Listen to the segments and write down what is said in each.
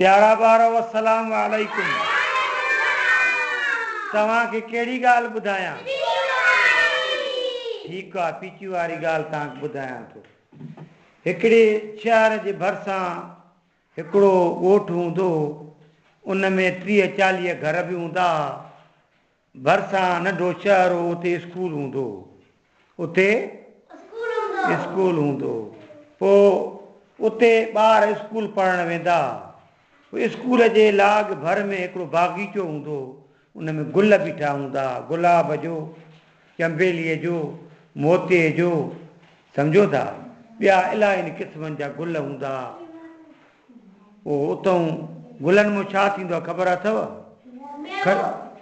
प्यारा ॿार अस्सलाम वालेकुम। तव्हांखे कहिड़ी ॻाल्हि ॿुधायां? ठीकु आहे, पीची वारी ॻाल्हि तव्हांखे ॿुधायां थो। हिकिड़े शहर जे भरिसां हिकिड़ो ॻोठु हूंदो, उन में 30-40 घर बि हूंदा। भरिसां नंढो शहर हो, उते स्कूल हूंदो। उते स्कूल हूंदो। पोइ उते ॿार स्कूल पढ़णु वेंदा। स्कूल जे लाॻ भर में हिकिड़ो बाग़ीचो हूंदो, उन में गुल बीठा हूंदा, गुलाब जो, चंबेलीअ जो, मोतीअ जो, सम्झो था, ॿिया इलाही क़िस्मनि जा गुल हूंदा। पोइ उतां गुलनि में छा थींदो आहे ख़बर अथव?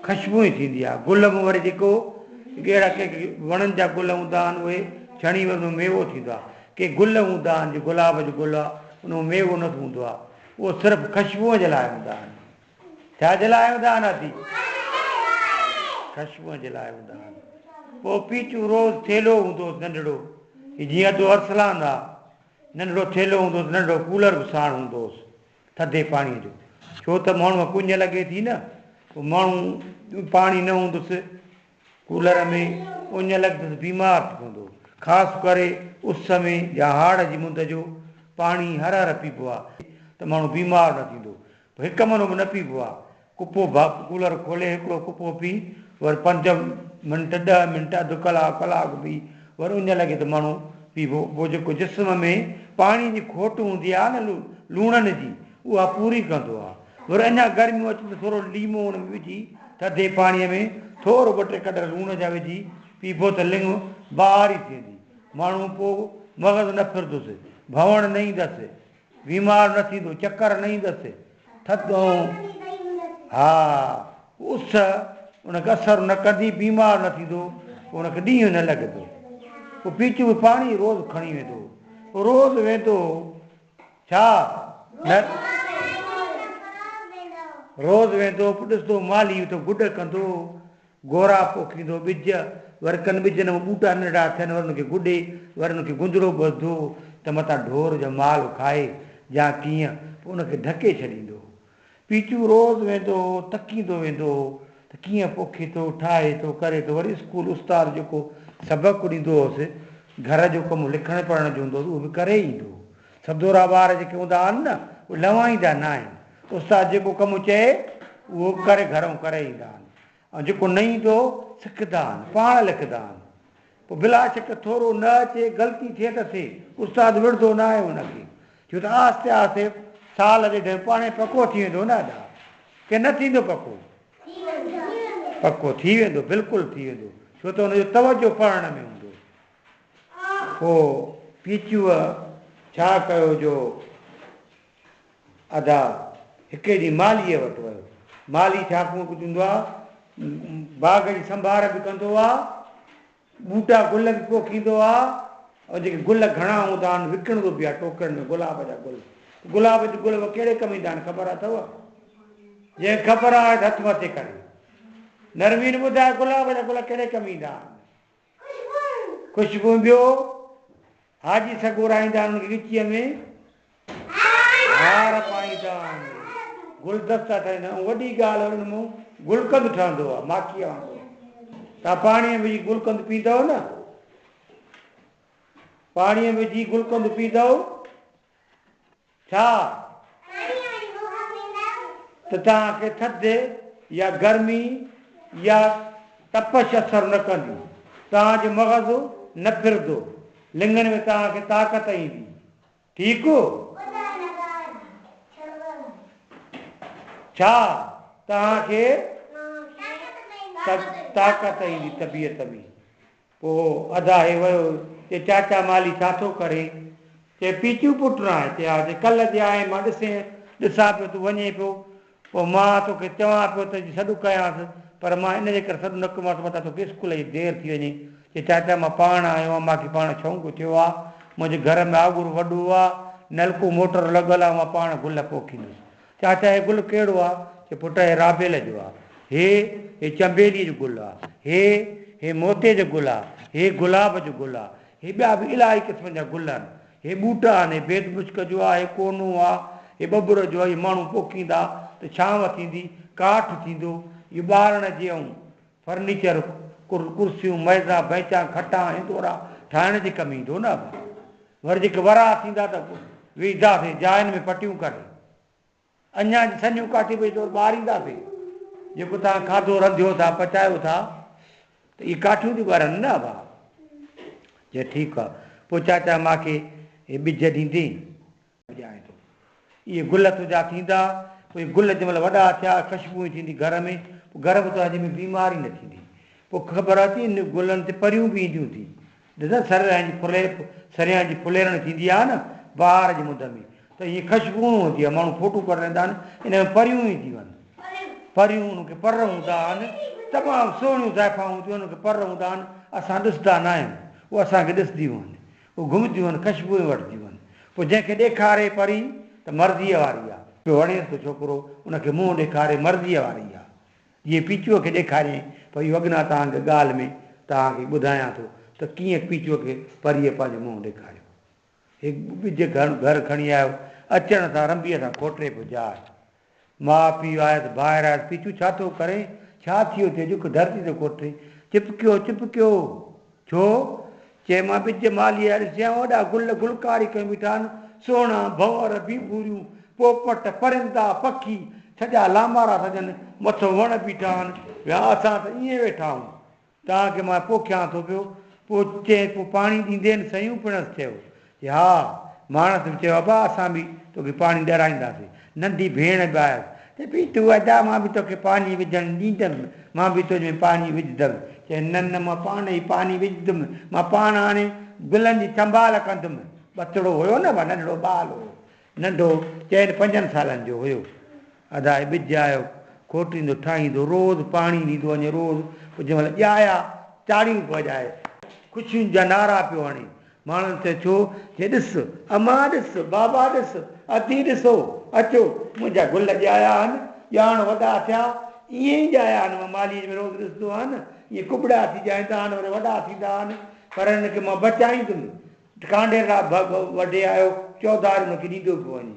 ख़ुशबू ई थींदी आहे। गुल में वरी जेको अहिड़ा के वणनि जा गुल हूंदा आहिनि, उहे छणी वरी मेवो थींदो आहे। के गुल हूंदा आहिनि, जो गुलाब जो गुल आहे, उन में मेवो न हूंदो आहे, उहो सिर्फ़ु ख़ुशबूअ जे लाइ हूंदा आहिनि। छा जे लाइ हूंदा आहिनि आदि? ख़ुशबूअ जे लाइ हूंदा आहिनि। पोइ पीचू रोज़ु थेलो हूंदोसि नंढड़ो, जीअं तो अरसलान आहे, नंढड़ो थेलो हूंदोसि, नंढड़ो कूलर बि साण हूंदोसि थधे पाणीअ जो। छो त माण्हूअ कुंज लॻे थी न, पोइ माण्हू पाणी न हूंदुसि कूलर में, कुंज लॻंदुसि, बीमार थी पवंदो। ख़ासि करे उस में या हाड़ जी मुंद जो पाणी हर हर पीबो आहे, त माण्हू बीमार न थींदो। हिकु महीनो बि न पीबो आहे। कुपो कूलर खोले हिकिड़ो कुपो पी, वरी 5 मिंट 10 मिंट अधु कलाक पी, वरी उञ लॻे त माण्हू पीबो। पोइ जेको जिस्म में पाणी जी खोट हूंदी आहे न, लूणनि जी, उहा पूरी कंदो आहे। वरी अञा गर्मियूं अचनि त थोरो लीमो हुन में विझी थधे पाणीअ में थोरो 2-3 कॾर लूण जा विझी पीबो त लिङ ॿाहिरि ई थींदी। माण्हू पोइ मग़ज़ न फिरंदुसि, भवण न ईंदसि, बीमार न थींदो, चकर न ईंदसि। थधो, हा, उस उनखे असरु न कंदी, बीमार न थींदो, उनखे ॾींहुं न लॻंदो। पोइ पीचू बि पाणी रोज़ु खणी वेंदो, रोज़ु वेंदो, छा न रोज़ु वेंदो। पोइ ॾिसंदो माली त गुॾ कंदो, गोरा पोखींदो, ॿिज, वरी कनि ॿिजनि में ॿूटा नंढा थियनि, वरी हुनखे गुॾे, वरी हुनखे गुंजड़ो ॿधंदो त मथां ढोर जो माल खाए या कीअं, पोइ हुनखे ढके छॾींदो। पीचू रोज़ु वेंदो, तकींदो वेंदो त कीअं पोखे थो, ठाहे थो, करे थो। वरी स्कूल उस्ताद जेको सबक़ु ॾींदो हुअसि, घर जो कमु लिखणु पढ़ण जो हूंदो हुओ, उहो बि करे ईंदो। सदोरा ॿार जेके हूंदा आहिनि न, उहे लवाईंदा न आहिनि। उस्ताद जेको कमु चए उहो करे घरऊं करे ईंदा आहिनि, ऐं जेको न ईंदो सिखंदा आहिनि, पाण लिखंदा आहिनि। पोइ बिला शक थोरो न अचे, ग़लती थिए त थिए, उस्ताद विढ़ंदो न आहे हुनखे, छो त आहिस्ते आहिस्ते साल ॾेढ पाणे पको थी वेंदो न। अदा की न थींदो पको? पको थी वेंदो, बिल्कुलु थी वेंदो, छो त हुनजो तवजो पढ़ण में हूंदो। पोइ पीचूअ छा कयो जो अदा हिकु ॾींहुं मालीअ वटि वियो। माली छा थींदो आहे, बाग़ जी संभाल बि कंदो आहे, ॿूटा गुल बि पोखींदो आहे, ऐं जेके गुल घणा हूंदा आहिनि विकिणंदो बि आहे टोकरनि में, गुलाब जा गुल। गुलाब जा गुल कहिड़े कम ईंदा आहिनि ख़बर अथव? जंहिं ख़बर आहे त हथु मथे करे नरमीन ॿुधाए, गुलाब जा गुल कहिड़े कम ईंदा आहिनि? ख़ुशबू। ॿियो हाजी सगोराईंदा आहिनि उनखे ॻिचीअ में हार पाईंदा आहिनि, गुलदस्ता ठाहींदा आहिनि। वॾी ॻाल्हि हुन में गुलकंद ठहंदो आहे, माखीअ वांगुरु। तव्हां पाणीअ में विझी गुलकंद पींदव न, पाणीअ में विझी गुलकंद पींदव छा त तव्हांखे थधि या गर्मी या तपश असरु न कंदी, तव्हांजो मग़ज़ न फिरंदो, लिङनि में तव्हांखे ताक़त ईंदी। ठीकु? छा तव्हांखे ताक़त ईंदी तबियत में। पोइ अदा हे वियो, चए चाचा माली छा थो करे? चए पीचू पुटु न आहे। चए हा। कल्ह जे आहे मां ॾिसां पियो तूं वञे पियो, पोइ मां तोखे चवां पियो त सॾु कयांसि, पर मां इन जे करे सॾु न कयोमांसि, मथां तोखे स्कूल जी देरि थी वञे। चए चाचा मां पाण आयो आहियां, मूंखे पाण शौक़ु थियो आहे, मुंहिंजे घर में आगुर वॾो आहे, नलको मोटर लॻल आहे, मां पाण गुल पोखींदुसि। चाचा हे गुल कहिड़ो आहे? चए पुटु हे राबेल जो आहे, हे चंबेलीअ जो गुल आहे, हे मोते जो गुल आहे, हे गुलाब जो गुल आहे, हे ॿिया बि इलाही क़िस्म जा गुल आहिनि, हे ॿूटा आहिनि, हे बेद मुश्क जो आहे, हे कोनो आहे, हे बबुर जो इहे माण्हू पोखींदा त छांव थींदी काठ थींदो इहो ॿारण जी ऐं फर्नीचर कुर्सियूं मेज़ा बेंचा खटा हिंदोरा ठाहिण जे कमु ईंदो न वरी जेके वरा थींदा त वेहींदासीं जायुनि में पटियूं करे अञा सनियूं काठी पई तो ॿारींदासीं जेको तव्हां खाधो रधियो था पचायो था त इहे काठियूं थी ॿारनि न भाउ चए ठीकु आहे पोइ चाचा मूंखे हे ॿिज ॾींदी ॼाणे थो इहे गुल तुंहिंजा थींदा पोइ गुल जंहिं महिल वॾा थिया ख़ुशबू थींदी घर में पोइ घर में तुंहिंजे में बीमारी न थींदी पोइ ख़बर अची इन गुलनि ते परियूं बि ईंदियूं थी ॾिस सरियां जी फुलेरण थींदी आहे न बहार जी मुंद में त हीअ ख़ुशबू हूंदी आहे माण्हू फोटू कढंदा आहिनि इन में परियूं ईंदियूं आहिनि परियूं उनखे पर हूंदा आहिनि तमामु सुहिणियूं ज़ाइफ़ां हूंदियूं आहिनि उनखे पर हूंदा आहिनि असां ॾिसंदा न आहियूं उहे असांखे ॾिसंदियूं आहिनि उहे घुमंदियूं आहिनि ख़ुशबू वठंदियूं आहिनि पोइ जंहिंखे ॾेखारे परी त मर्ज़ीअ वारी आहे पियो वणेसि थो छोकिरो उनखे मुंहुं ॾेखारे मर्ज़ीअ वारी आहे जीअं पीचूअ खे ॾेखारे भई अॻिना तव्हांखे ॻाल्हि में तव्हांखे ॿुधायां थो त कीअं पीचूअ खे परीअ पंहिंजो मुंहुं ॾेखारियो हिकु ॿिज घर खणी आयो अचण सां रंबीअ सां खोटे पियो जाइ माउ पीउ आयसि ॿाहिरि आयसि पीचू छा थो करे छा थियो थिए जेको धरती ते कोटे चिपकियो छो चए मां ॿिज मालीअ ॾिसिया वॾा गुल गुलकारी कयूं बीठा आहिनि सोना भंवर बीबूरियूं पोपट परिंदा पखी सॼा लांबारा सजनि मथो वण बीठा आहिनि विया असां त ईअं वेठा आहियूं तव्हांखे मां पोखियां थो पियो पोइ चए पोइ पाणी ॾींदे न सयूं पिणसि चयो हा माणस बि चयो अबा असां बि तोखे पाणी ॾियाराईंदासीं नंढी भेण बि आयसि चए पई तूं अदा मां बि तोखे पाणी विझणु ॾींदमि मां बि तुंहिंजे में पाणी विझंदमि चए न मां पाण ई पाणी विझंदुमि मां पाण हाणे गुलनि जी संभाल कंदुमि बचिड़ो हुयो न भा नंढिड़ो ॿार हुयो नंढो 4-5 सालनि जो हुयो अदा ॿिज आयो खोटींदो ठाहींदो रोज़ु पाणी ॾींदो वञे रोज़ु पोइ जंहिं महिल ॼाया चाड़ियूं वॼाए ख़ुशियुनि जा नारा पियो हणे माण्हुनि चयो छो चए ॾिस अमा ॾिस बाबा ॾिस अती ॾिसो अचो मुंहिंजा गुल ॼाया आहिनि ॼाण वॾा थिया ईअं ई ॼाया आहिनि मां मालीअ में रोज़ु ॾिसंदो आहियां न इहे कुबड़ा थी ॼाईंदा आहिनि वरी वॾा थींदा आहिनि पर हिनखे मां बचाईंदुमि कांडे वॾे आयो चौधारी हुनखे ॾींदो पियो वञे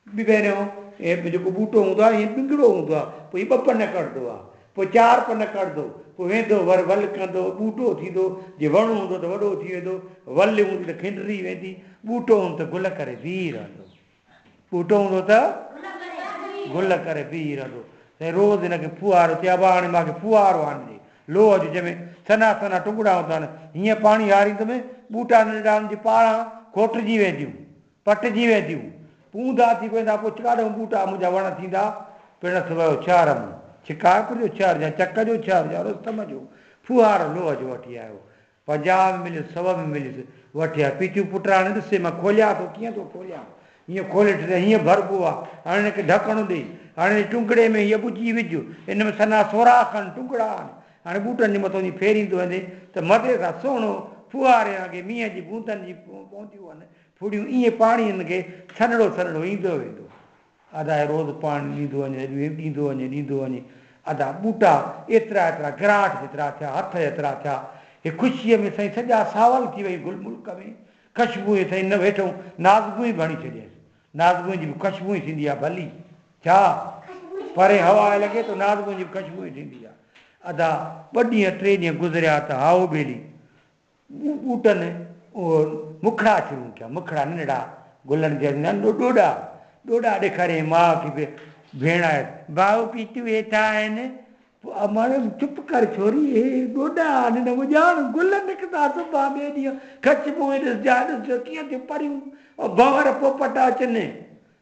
ॿी पहिरियों हे जेको ॿूटो हूंदो आहे हीअं पिंगड़ो हूंदो आहे पोइ हीअ 2 पन कढंदो आहे पोइ 4 पन कढंदो पोइ वेंदो वरी वल कंदो ॿूटो थींदो जे वणु हूंदो त वॾो थी वेंदो वल हूंदी त खिंडरी वेंदी ॿूटो हूंदो त गुल करे बीह रहंदो ॿूटो हूंदो त गुल करे बीह रहंदो त रोज़ु हिनखे फुआरो चइबो आहे हाणे मूंखे फुआरो आणे लोह जो जंहिंमें सना टुकड़ा हूंदा आहिनि हीअं पाणी हारींदुमि ॿूटा नंढा जे पारां खोटिजी वेंदियूं पटिजी वेंदियूं पूंदा थी वेंदा पोइ ॾाढो ॿूटा मुंहिंजा वण थींदा पिणसि वियो छर में छिकाप जो छर या चक जो छर या रुस्तम जो फुआरो लोह जो वठी आयो 50 में मिलियुसि 100 में मिलियुसि वठी आयो पीचू पुट हाणे ॾिसे मां खोलियां थो कीअं थो खोलियां हीअं खोले ॾिठे हीअं भरबो आहे हाणे हिनखे ढकणो ॾेई हाणे टुंगड़े में हीअ ॿुधी विझ हिन में सना सोराख आहिनि टुकड़ा आहिनि हाणे ॿूटनि जे मथां जी फेरींदो वञे त मथे सां सुहिणो फुआरे वांगुरु मींहं जी बूंदनि जी पवंदियूं आहिनि फुड़ियूं ईअं पाणी हिनखे सन्हड़ो ईंदो वेंदो अदा रोज़ु पाणी ॾींदो वञे अदा ॿूटा एतिरा गिराट जेतिरा थिया हथ एतिरा थिया हे ख़ुशीअ में साईं सॼा सावल थी वई गुल मुल्क में ख़ुशबू साईं न वेठो नाज़गू ई भणी छॾियसि नाज़गू जी बि ख़ुशबू ई थींदी आहे भली छा परे हवा लॻे त नाज़गू जी ख़ुशबू ई थींदी आहे अदा 2 ॾींहं 3 ॾींहं गुज़रिया त हाओ ॿेली ॿूटनि उहो मुखड़ा शुरू कया मुखड़ा नंढड़ा गुलनि जा ॾोॾा ॾेखारे माउ खे भेण आहे भाऊ पीतू वेठा आहिनि चुप कर छोरी हे ॾोॾा आहिनि ॼाण गुल निकिता सुबुह ॿिए ॾींहुं ख़ुशबू ॾिसो कीअं थियूं परियूं भंवर पोपट अचनि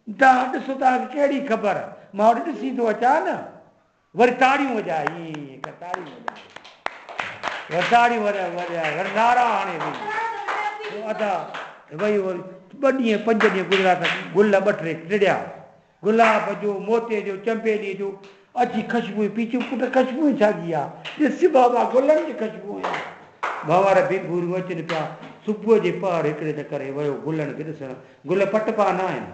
तव्हां ॾिसो तव्हांखे कहिड़ी ख़बर मां वटि ॾिसी थो अचां न वरी ताड़ियूं वॼाए ईअं ताड़ियूं वॼाए वरी नारा हाणे अदा वई वरी 2 ॾींहं 5 ॾींहं गुज़रिया त गुल 2-3 टिड़िया गुलाब जो मोते जो चंबेली जो अची ख़ुशबू पीचू पुट ख़ुशबू छागी आहे ॾिस बाबा गुलनि जी ख़ुशबू भंवर बि भूरियूं अचनि पिया सुबुह जे पहर हिकिड़े त करे वियो गुलनि खे ॾिसणु गुल पटपा न आहिनि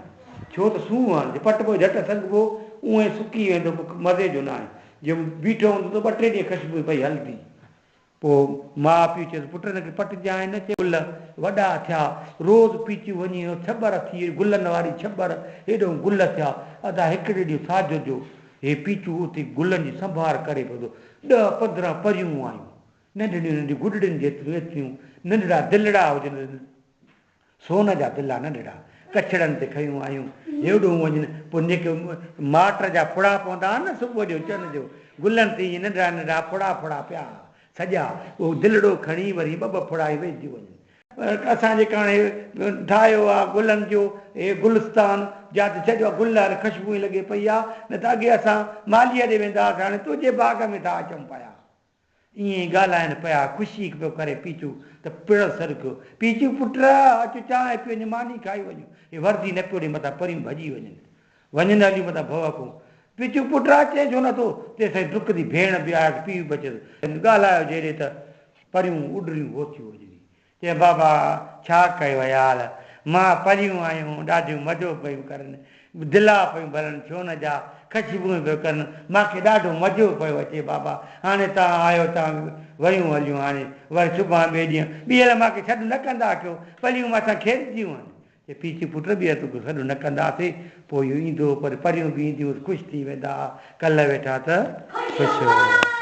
छो त सूंहं आहे पटपो झटि सघिबो उहे सुकी वेंदो मज़े जो न आहे जे बीठो हूंदो त 2-3 ॾींहं ख़ुशबू पई हलंदी पोइ माउ पीउ चयसि पुट हिनखे पटिजांइ न चए गुल वॾा थिया रोज़ पीचियूं वञी छॿर थी गुलनि वारी छॿर हेॾो गुल थिया अदा हिकिड़े ॾींहुं साझ जो हे पीचू उते गुलनि जी संभाल करे पियो 10-15 परियूं आयूं नंढड़ियूं नंढियूं गुॾड़ियुनि जेतिरियूं एतिरियूं नंढड़ा दिलड़ा हुजनि सोन जा दिला नंढड़ा कछड़नि ते खयूं आयूं हेॾो वञनि पोइ जेके माट जा फुड़ा पवंदा हुआ न सुबुह जो चंड जो गुलनि ते ईअं नंढड़ा नंढड़ा फुड़ा पिया सॼा उहो दिलड़ो खणी वरी ॿ फुड़ाई वेझी वञनि असां जेका हाणे ठाहियो आहे गुलनि जो हे गुलस्तान जिते सॼो गुल ख़ुशबू लॻे पई आहे न त अॻे असां मालीअ ॾे वेंदा हुआसीं हाणे तुंहिंजे बाग़ में था अचूं पिया ईअं ॻाल्हाइनि पिया ख़ुशी पियो करे पीचू त पिण सर कयो पीचू पुट अचु चांहि पियो मानी खाई वञूं हे वर्दी न पियो ॾे मथां परियूं भॼी वञनि हलियूं मथां भवकूं पीचू पुट अचे छो नथो तेसिताईं डुकंदी भेण बि आयसि पीउ बि अचे ॻाल्हायो जहिड़े त परियूं उॾरियूं होतियूं हुजनि चई बाबा छा कयो यार मां परियूं आयूं ॾाढियूं मज़ो पियूं करनि दिला पियूं भरनि सोन जा ख़ुशबूं पियूं करनि मूंखे ॾाढो मज़ो पियो अचे बाबा हाणे तव्हां आयो तव्हां वयूं हलियूं हाणे वरी सुभाणे ॿिए ॾींहुं ॿीहर मूंखे सॾु न कंदा कयो परियूं मथां खेॾंदियूं आहिनि चए पीचू पुट ॿीहर तोखे सॾु न कंदासीं पोइ इहो ईंदो पर परियूं बि ईंदियूं ख़ुशि थी वेंदा कल्ह वेठा त ख़ुशि